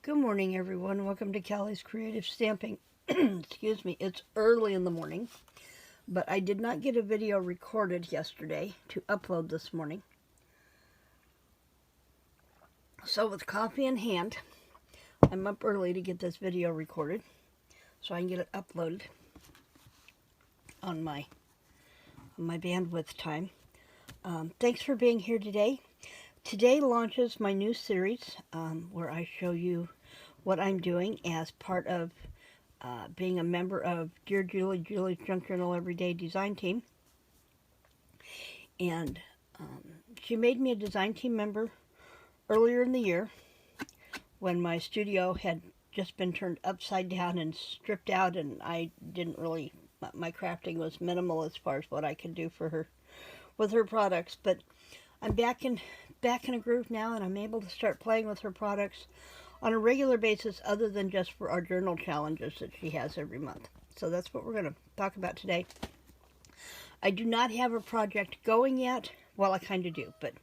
Good morning, everyone. Welcome to Callie's Creative Stamping. Excuse me, it's early in the morning, but I did not get a video recorded yesterday to upload this morning. So with coffee in hand, I'm up early to get this video recorded so I can get it uploaded on my bandwidth time. Thanks for being here today. Today launches my new series where I show you what I'm doing as part of being a member of Dear Julie, Julie's Junk Journal Everyday Design Team. And she made me a design team member earlier in the year when my studio had just been turned upside down and stripped out, and I didn't really, my crafting was minimal as far as what I could do for her with her products. But I'm back in a groove now, and I'm able to start playing with her products on a regular basis other than just for our journal challenges that she has every month. So that's what we're going to talk about today. I do not have a project going yet. Well, I kind of do, but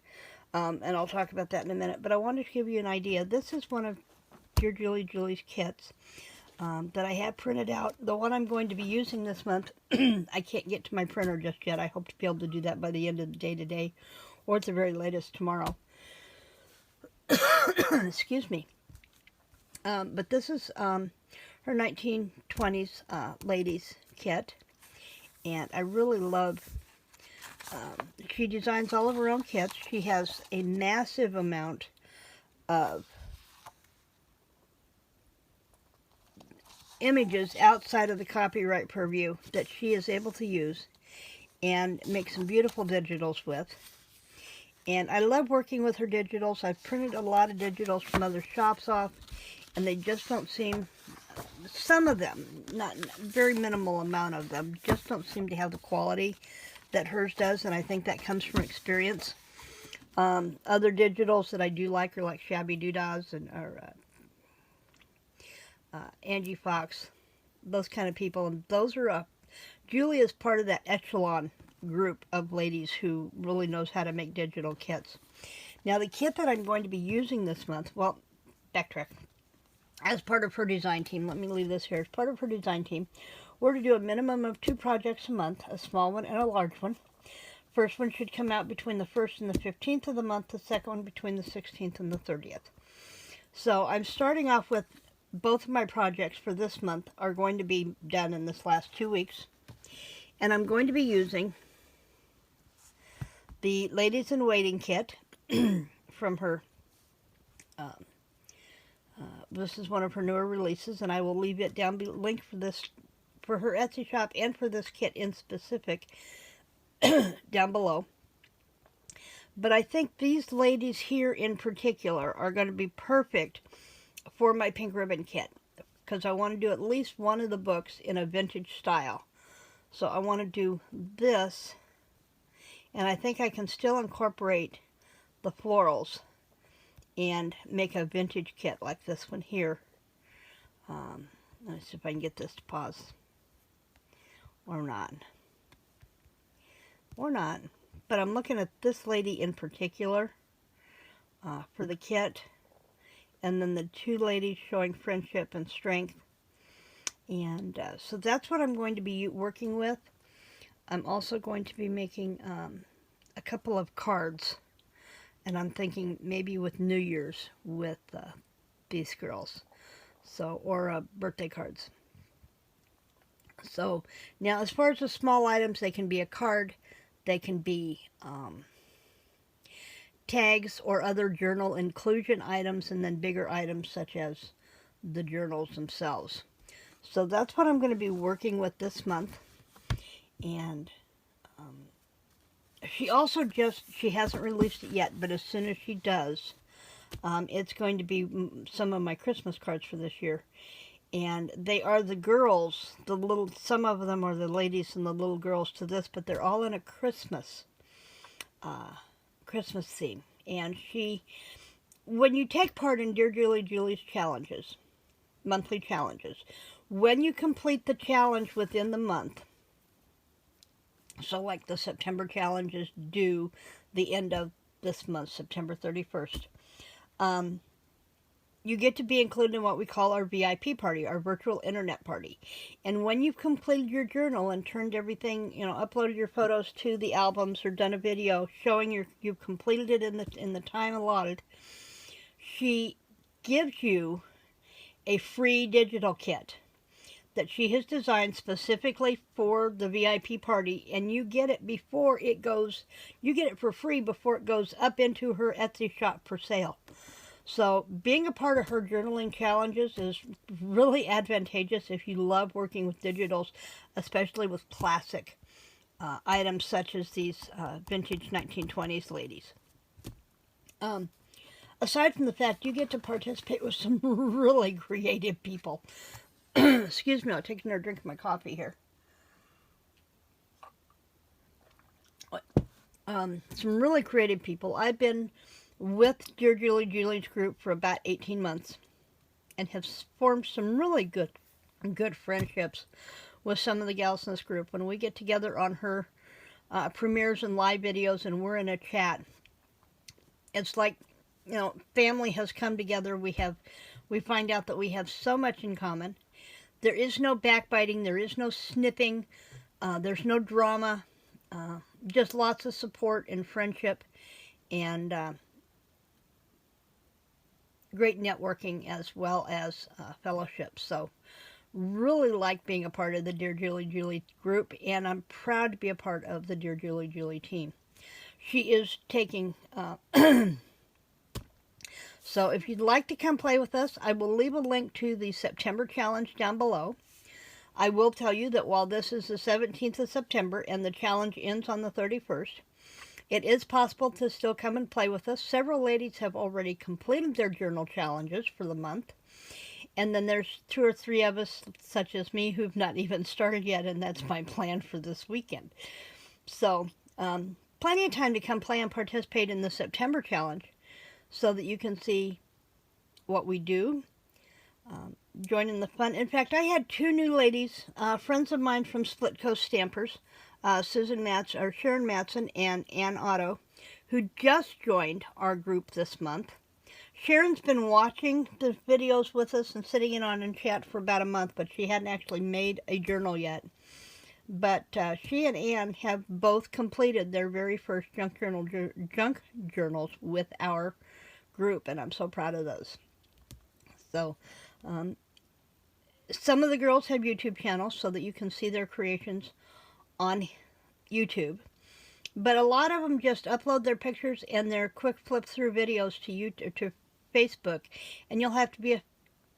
and I'll talk about that in a minute. But I wanted to give you an idea. This is one of Dear Julie's kits that I have printed out. The one I'm going to be using this month, I can't get to my printer just yet. I hope to be able to do that by the end of the day today, or at the very latest tomorrow. Excuse me. But this is her 1920s ladies kit, and I really love, she designs all of her own kits. She has a massive amount of images outside of the copyright purview that she is able to use and make some beautiful digitals with. And I love working with her digitals. I've printed a lot of digitals from other shops off, and they just don't seem, some of them, not very minimal amount of them, just don't seem to have the quality that hers does, and I think that comes from experience. Other digitals that I do like are like Shabby Doodahs and Angie Fox, those kind of people, and those are Julie is part of that echelon group of ladies who really knows how to make digital kits. Now the kit that I'm going to be using this month, well, backtrack. As part of her design team, let me leave this here. As part of her design team, we're to do a minimum of 2 projects a month, a small one and a large one. First one should come out between the 1st and the 15th of the month, the second one between the 16th and the 30th. So I'm starting off with both of my projects for this month are going to be done in this last 2 weeks. And I'm going to be using the Ladies in Waiting kit from her, this is one of her newer releases, and I will leave it down link for this, for her Etsy shop and for this kit in specific down below. But I think these ladies here in particular are going to be perfect for my pink ribbon kit, because I want to do at least one of the books in a vintage style. So I want to do this, and I think I can still incorporate the florals and make a vintage kit like this one here. Let's see if I can get this to pause. Or not. Or not. But I'm looking at this lady in particular for the kit. And then the 2 ladies showing friendship and strength. And so that's what I'm going to be working with. I'm also going to be making a couple of cards. And I'm thinking maybe with New Year's with these girls. So, or birthday cards. So, now as far as the small items, they can be a card. They can be tags or other journal inclusion items, and then bigger items such as the journals themselves. So that's what I'm going to be working with this month. And she also she hasn't released it yet, but as soon as she does, it's going to be some of my Christmas cards for this year. And they are the girls, some of them are the ladies and the little girls to this, but they're all in a Christmas theme. And when you take part in Dear Julie's challenges, monthly challenges, when you complete the challenge within the month, so like the September challenge is due the end of this month, September 31st, you get to be included in what we call our VIP party, our virtual internet party. And when you've completed your journal and turned everything, uploaded your photos to the albums or done a video showing you've completed it in the time allotted, she gives you a free digital kit that she has designed specifically for the VIP party, and you get it for free before it goes up into her Etsy shop for sale. So being a part of her journaling challenges is really advantageous if you love working with digitals, especially with classic items such as these vintage 1920s ladies. Aside from the fact you get to participate with some really creative people. Excuse me, I'll take another drink of my coffee here. Some really creative people. I've been with Dear Julie's group for about 18 months and have formed some really good friendships with some of the gals in this group. When we get together on her premieres and live videos and we're in a chat, it's like, family has come together. We find out that we have so much in common. There is no backbiting, there is no snipping, there's no drama, just lots of support and friendship, and great networking as well as fellowship. So really like being a part of the Dear Julie group, and I'm proud to be a part of the Dear Julie team. She is taking... So if you'd like to come play with us, I will leave a link to the September challenge down below. I will tell you that while this is the 17th of September and the challenge ends on the 31st, it is possible to still come and play with us. Several ladies have already completed their journal challenges for the month. And then there's 2 or 3 of us, such as me, who've not even started yet, and that's my plan for this weekend. So, plenty of time to come play and participate in the September challenge, so that you can see what we do, join in the fun. In fact, I had 2 new ladies, friends of mine from Split Coast Stampers, Sharon Matson and Ann Otto, who just joined our group this month. Sharon's been watching the videos with us and sitting in on in chat for about a month, but she hadn't actually made a journal yet. But she and Ann have both completed their very first junk journals with our group, and I'm so proud of those. So some of the girls have YouTube channels so that you can see their creations on YouTube, but a lot of them just upload their pictures and their quick flip through videos to YouTube, to Facebook, and you'll have to be a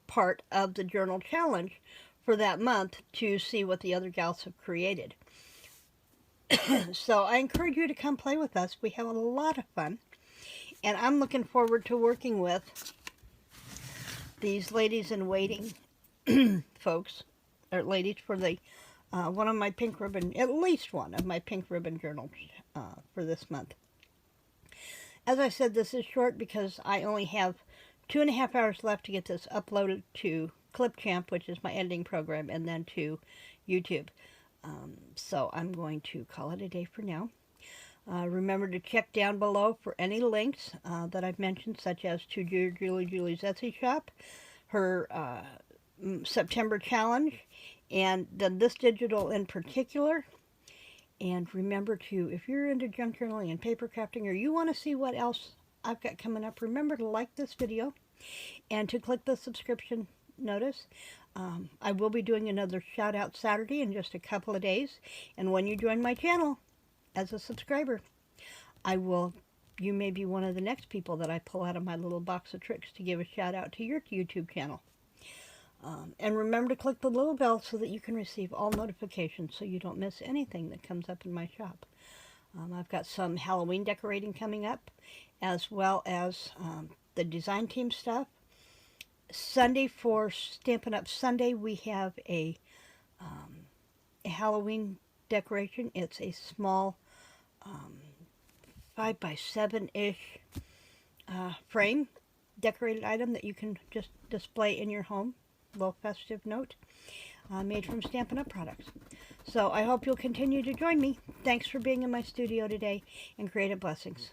part of the journal challenge for that month to see what the other gals have created. So I encourage you to come play with us. We have a lot of fun. And I'm looking forward to working with these ladies in waiting folks, or ladies, for the one of my pink ribbon, at least one of my pink ribbon journals for this month. As I said, this is short because I only have 2.5 hours left to get this uploaded to Clipchamp, which is my editing program, and then to YouTube. So I'm going to call it a day for now. Remember to check down below for any links that I've mentioned, such as to Julie's Etsy shop, her September challenge, and then this digital in particular. And remember to, if you're into junk journaling and paper crafting, or you want to see what else I've got coming up, remember to like this video and to click the subscription notice. I will be doing another shout out Saturday in just a couple of days, and when you join my channel as a subscriber, you may be one of the next people that I pull out of my little box of tricks to give a shout out to your YouTube channel. And remember to click the little bell so that you can receive all notifications so you don't miss anything that comes up in my shop. I've got some Halloween decorating coming up, as well as the design team stuff. Sunday, for Stampin' Up! Sunday, we have a Halloween decoration. It's a small 5 by 7-ish frame decorated item that you can just display in your home. Little festive note, made from Stampin' Up! Products. So I hope you'll continue to join me. Thanks for being in my studio today, and creative blessings.